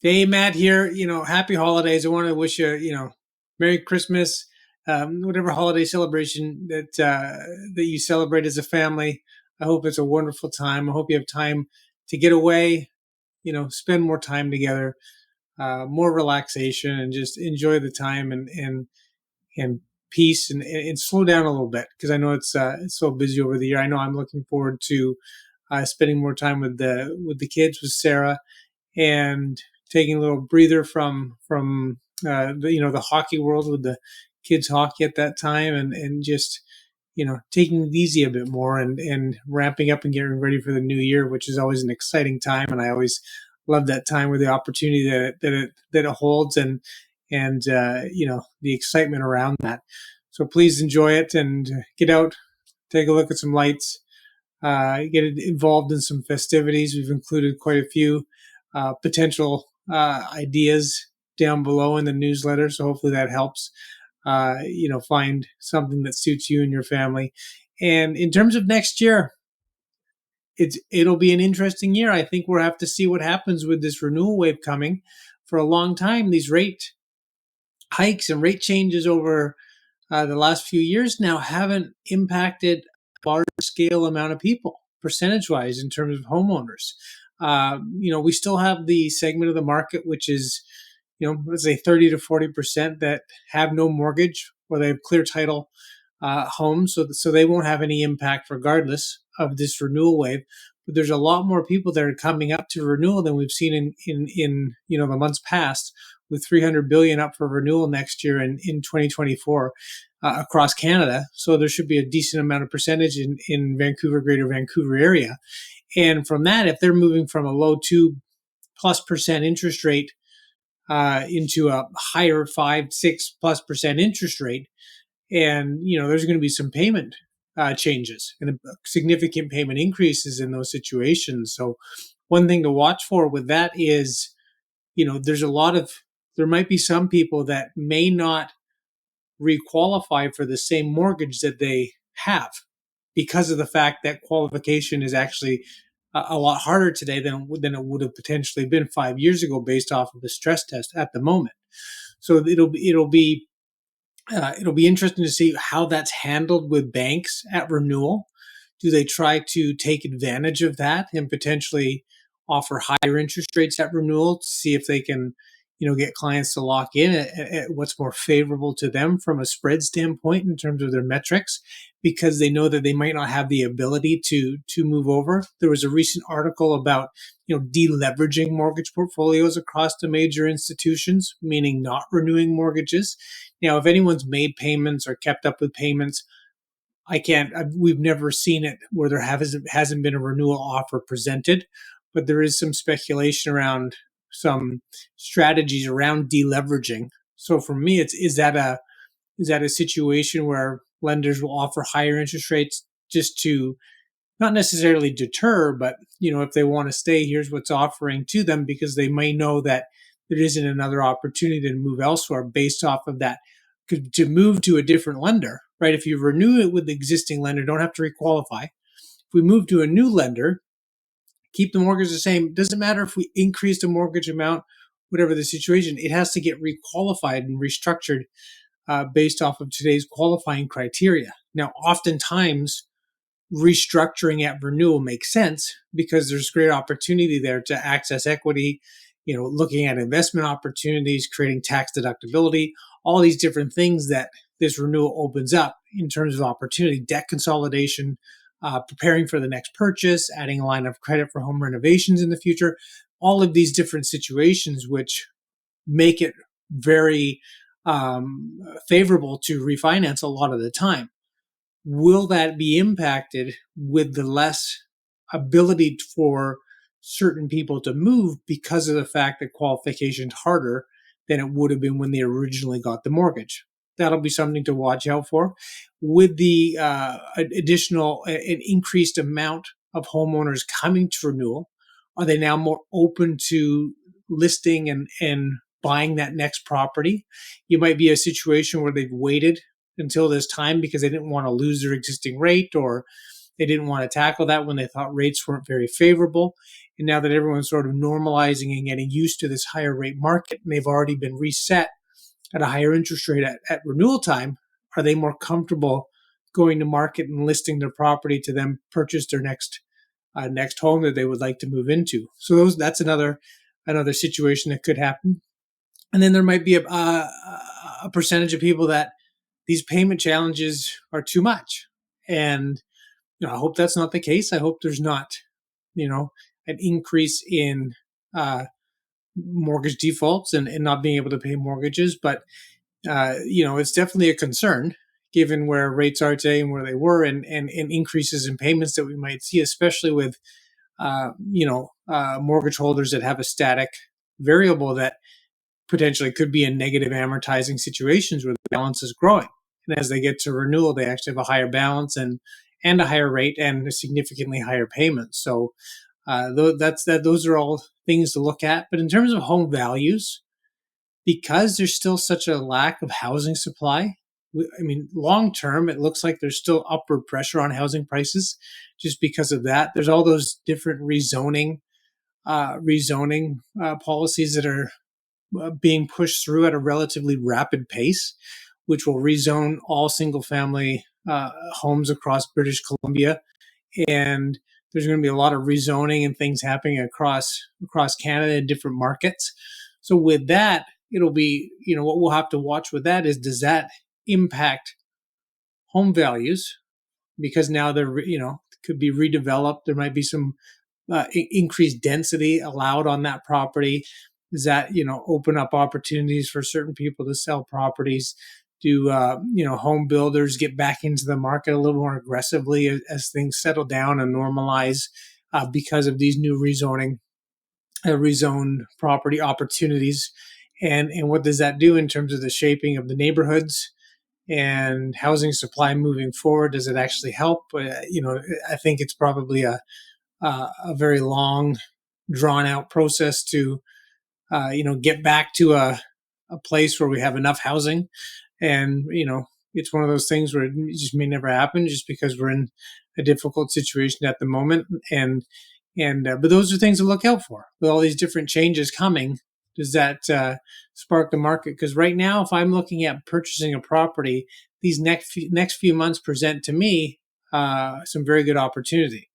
Hey, Matt here. Happy holidays. I want to wish you, Merry Christmas, whatever holiday celebration that you celebrate as a family. I hope it's a wonderful time. I hope you have time to get away, spend more time together, more relaxation, and just enjoy the time and peace and slow down a little bit because I know it's so busy over the year. I know I'm looking forward to spending more time with the kids, with Sarah, and taking a little breather from the hockey world with the kids hockey at that time, and just taking it easy a bit more and ramping up and getting ready for the new year, which is always an exciting time. And I always love that time with the opportunity that it holds, and the excitement around that. So please enjoy it and get out, take a look at some lights, get involved in some festivities. We've included quite a few potential ideas down below in the newsletter, so hopefully that helps. Find something that suits you and your family. And in terms of next year, it'll be an interesting year. I think we'll have to see what happens with this renewal wave coming. For a long time, these rate hikes and rate changes over the last few years now haven't impacted a large scale amount of people, percentage wise, in terms of homeowners. We still have the segment of the market which is, let's say 30 to 40% that have no mortgage or they have clear title homes, so they won't have any impact regardless of this renewal wave. But there's a lot more people that are coming up to renewal than we've seen in the months past, with 300 billion up for renewal next year in 2024 across Canada. So there should be a decent amount of percentage in Vancouver, Greater Vancouver area. And from that, if they're moving from a low 2+% interest rate into a higher 5-6+% interest rate, and there's going to be some payment changes and significant payment increases in those situations. So one thing to watch for with that is, there might be some people that may not requalify for the same mortgage that they have because of the fact that qualification is actually a lot harder today than it would have potentially been 5 years ago based off of the stress test at the moment. So it'll be interesting to see how that's handled with banks at renewal. Do they try to take advantage of that and potentially offer higher interest rates at renewal to see if they can, get clients to lock in at what's more favorable to them from a spread standpoint in terms of their metrics, because they know that they might not have the ability to move over. There was a recent article about, deleveraging mortgage portfolios across the major institutions, meaning not renewing mortgages. Now, if anyone's made payments or kept up with payments, we've never seen it where there hasn't been a renewal offer presented, but there is some speculation around some strategies around deleveraging. So for me, is that a situation where lenders will offer higher interest rates just to not necessarily deter, but if they want to stay, here's what's offering to them, because they may know that there isn't another opportunity to move elsewhere based off of that. To move to a different lender, right? If you renew it with the existing lender, don't have to requalify. If we move to a new lender, keep the mortgage the same. It doesn't matter if we increase the mortgage amount, whatever the situation, it has to get requalified and restructured based off of today's qualifying criteria. Now, oftentimes, restructuring at renewal makes sense because there's great opportunity there to access equity, looking at investment opportunities, creating tax deductibility, all these different things that this renewal opens up in terms of opportunity, debt consolidation, preparing for the next purchase, adding a line of credit for home renovations in the future, all of these different situations which make it very favorable to refinance a lot of the time. Will that be impacted with the less ability for certain people to move because of the fact that qualification is harder than it would have been when they originally got the mortgage? That'll be something to watch out for. With the additional an increased amount of homeowners coming to renewal, are they now more open to listing and buying that next property? You might be a situation where they've waited until this time because they didn't want to lose their existing rate, or they didn't want to tackle that when they thought rates weren't very favorable. And now that everyone's sort of normalizing and getting used to this higher rate market, and they've already been reset at a higher interest rate at renewal time, are they more comfortable going to market and listing their property to then purchase their next home that they would like to move into? So that's another situation that could happen. And then there might be a percentage of people that these payment challenges are too much. And I hope that's not the case. I hope there's not, an increase in mortgage defaults and not being able to pay mortgages. But, it's definitely a concern given where rates are today and where they were, and increases in payments that we might see, especially with, mortgage holders that have a static variable that potentially could be in negative amortizing situations where the balance is growing. And as they get to renewal, they actually have a higher balance and a higher rate and a significantly higher payment. So those are all things to look at. But in terms of home values, because there's still such a lack of housing supply, long term, it looks like there's still upward pressure on housing prices just because of that. There's all those different rezoning policies that are being pushed through at a relatively rapid pace, which will rezone all single family homes across British Columbia. And there's going to be a lot of rezoning and things happening across Canada in different markets. So with that, it'll be, what we'll have to watch with that is, does that impact home values? Because now they're, could be redeveloped. There might be some increased density allowed on that property. Does that, open up opportunities for certain people to sell properties? Do, home builders get back into the market a little more aggressively as things settle down and normalize because of these new rezoned property opportunities? And what does that do in terms of the shaping of the neighborhoods and housing supply moving forward? Does it actually help? I think it's probably a very long, drawn out process to get back to a place where we have enough housing. And, it's one of those things where it just may never happen just because we're in a difficult situation at the moment. But those are things to look out for. With all these different changes coming, does that spark the market? Because right now, if I'm looking at purchasing a property, these next few months present to me some very good opportunity.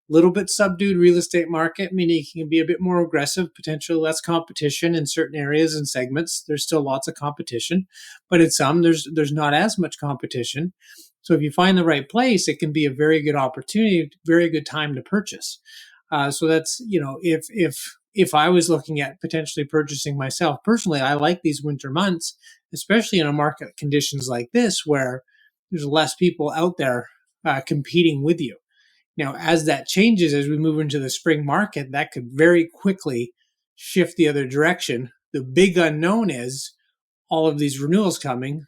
Little bit subdued real estate market, meaning you can be a bit more aggressive, potentially less competition in certain areas and segments. There's still lots of competition, but in some, there's not as much competition. So if you find the right place, it can be a very good opportunity, very good time to purchase. So that's, if I was looking at potentially purchasing myself personally, I like these winter months, especially in a market conditions like this where there's less people out there competing with you. Now, as that changes, as we move into the spring market, that could very quickly shift the other direction. The big unknown is all of these renewals coming,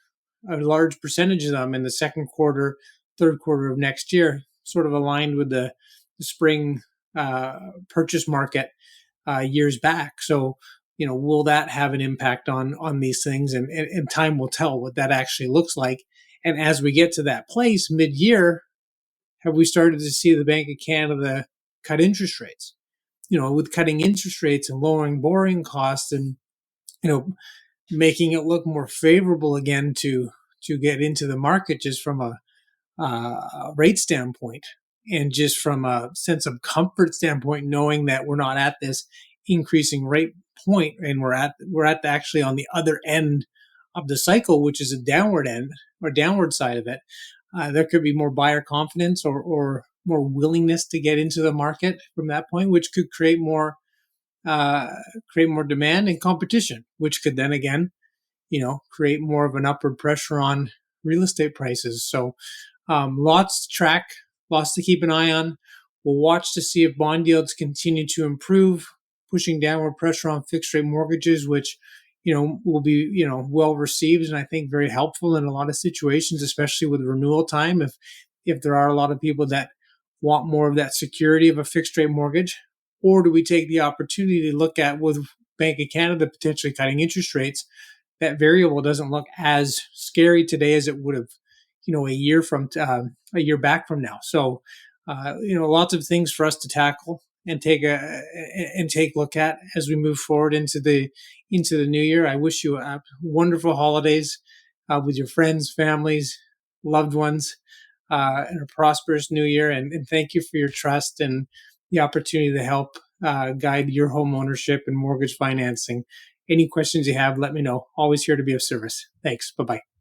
a large percentage of them in the second quarter, third quarter of next year, sort of aligned with the spring purchase market years back. So, will that have an impact on these things? And time will tell what that actually looks like. And as we get to that place mid-year, have we started to see the Bank of Canada cut interest rates? With cutting interest rates and lowering borrowing costs and, making it look more favorable again to get into the market just from a rate standpoint and just from a sense of comfort standpoint, knowing that we're not at this increasing rate point and we're at actually on the other end of the cycle, which is a downward end or downward side of it. There could be more buyer confidence or more willingness to get into the market from that point, which could create more demand and competition, which could then again, create more of an upward pressure on real estate prices. So lots to track, lots to keep an eye on. We'll watch to see if bond yields continue to improve, pushing downward pressure on fixed rate mortgages, which will be, well received and I think very helpful in a lot of situations, especially with renewal time. If there are a lot of people that want more of that security of a fixed rate mortgage, or do we take the opportunity to look at with Bank of Canada potentially cutting interest rates, that variable doesn't look as scary today as it would have, a year back from now. So, lots of things for us to tackle and take a look at as we move forward into the new year. I wish you wonderful holidays with your friends, families, loved ones, and a prosperous new year. And thank you for your trust and the opportunity to help guide your home ownership and mortgage financing. Any questions you have, let me know. Always here to be of service. Thanks. Bye bye.